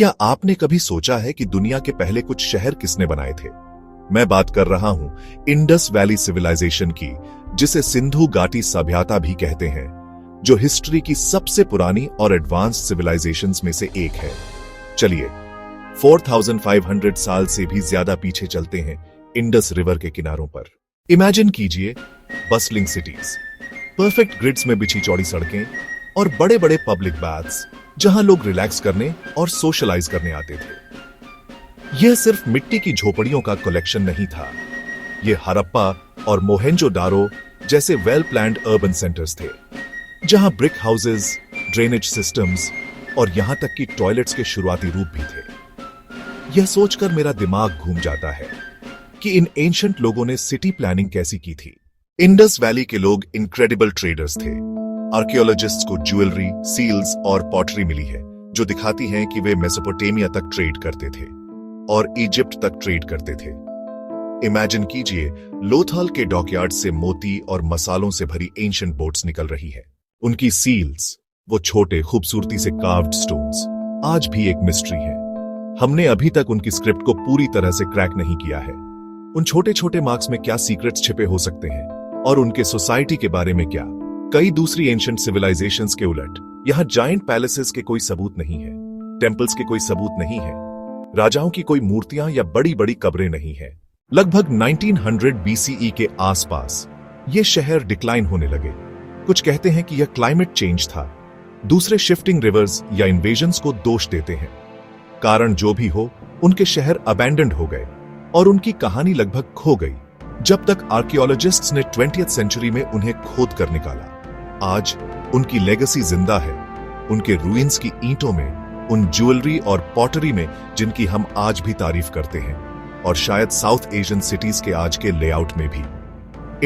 क्या आपने कभी सोचा है कि दुनिया के पहले कुछ शहर किसने बनाए थे? मैं बात कर रहा हूं इंडस वैली सिविलाइजेशन की, जिसे सिंधु घाटी सभ्यता भी कहते हैं, जो हिस्ट्री की सबसे पुरानी और एडवांस्ड सिविलाइजेशंस में से एक है। चलिए 4500 साल से भी ज्यादा पीछे चलते हैं इंडस रिवर के किनारों पर। इमेजिन कीजिए बस्लिंग सिटीज, परफेक्ट ग्रिड्स में बिछी चौड़ी सड़कें और बड़े बड़े पब्लिक बाथ्स जहां लोग रिलैक्स करने और सोशलाइज करने आते थे। यह सिर्फ मिट्टी की झोपड़ियों का कलेक्शन नहीं था, यह हड़प्पा और मोहेंजो-दारो जैसे वेल प्लान्ड अर्बन सेंटर्स थे, जहां ब्रिक हाउसेस, ड्रेनेज सिस्टम्स और यहां तक कि टॉयलेट्स के शुरुआती रूप भी थे। यह सोचकर मेरा दिमाग घूम जाता है कि इन एंशिएंट लोगों ने सिटी प्लानिंग कैसी की थी। इंडस वैली के लोग इनक्रेडिबल ट्रेडर्स थे। आर्कियोलॉजिस्ट्स को ज्वेलरी, सील्स और पॉटरी मिली है जो दिखाती हैं कि वे मेसोपोटामिया तक ट्रेड करते थे और इजिप्ट तक ट्रेड करते थे। इमेजिन कीजिए लोथल के डॉकयार्ड से मोती और मसालों से भरी एंशिएंट बोट्स निकल रही है। उनकी सील्स, वो छोटे खूबसूरती से कार्व्ड स्टोन्स, आज भी एक मिस्ट्री है। हमने अभी तक उनकी स्क्रिप्ट को पूरी तरह से क्रैक नहीं किया है। उन छोटे छोटे मार्क्स में क्या सीक्रेट्स छिपे हो सकते हैं और उनके सोसाइटी के बारे में क्या? कई दूसरी एंशिएंट सिविलाइजेशंस के उलट यहां जायंट पैलेसेस के कोई सबूत नहीं है, टेंपल्स के कोई सबूत नहीं है, राजाओं की कोई मूर्तियां या बड़ी बड़ी कब्रें नहीं है। लगभग 1900 BCE के आसपास ये शहर डिक्लाइन होने लगे। कुछ कहते हैं कि यह क्लाइमेट चेंज था, दूसरे शिफ्टिंग रिवर्स या इन्वेजन्स को दोष देते हैं। कारण जो भी हो, उनके शहर अबैंडन्ड हो गए और उनकी कहानी लगभग खो गई, जब तक आर्कियोलॉजिस्ट्स ने 20th सेंचुरी में उन्हें खोद कर निकाला। आज उनकी लेगेसी जिंदा है, उनके रूइंस की ईंटों में, उन ज्वेलरी और पॉटरी में जिनकी हम आज भी तारीफ करते हैं, और शायद साउथ एशियन सिटीज के आज के लेआउट में भी।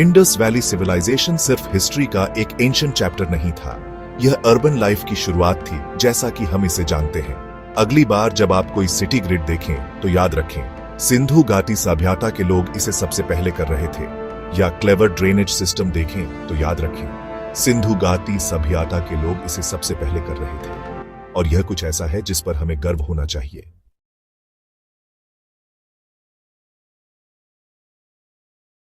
इंडस वैली सिविलाइजेशन सिर्फ हिस्ट्री का एक एंशिएंट चैप्टर नहीं था, यह अर्बन लाइफ की शुरुआत थी, जैसा कि हम इसे जानते हैं। अगली बार जब आप कोई सिटी ग्रिड देखें तो याद रखें सिंधु घाटी सभ्यता के लोग इसे सबसे पहले कर रहे थे, या क्लेवर ड्रेनेज सिस्टम देखें तो याद रखें सिंधु घाटी सभ्यता के लोग इसे सबसे पहले कर रहे थे। और यह कुछ ऐसा है जिस पर हमें गर्व होना चाहिए।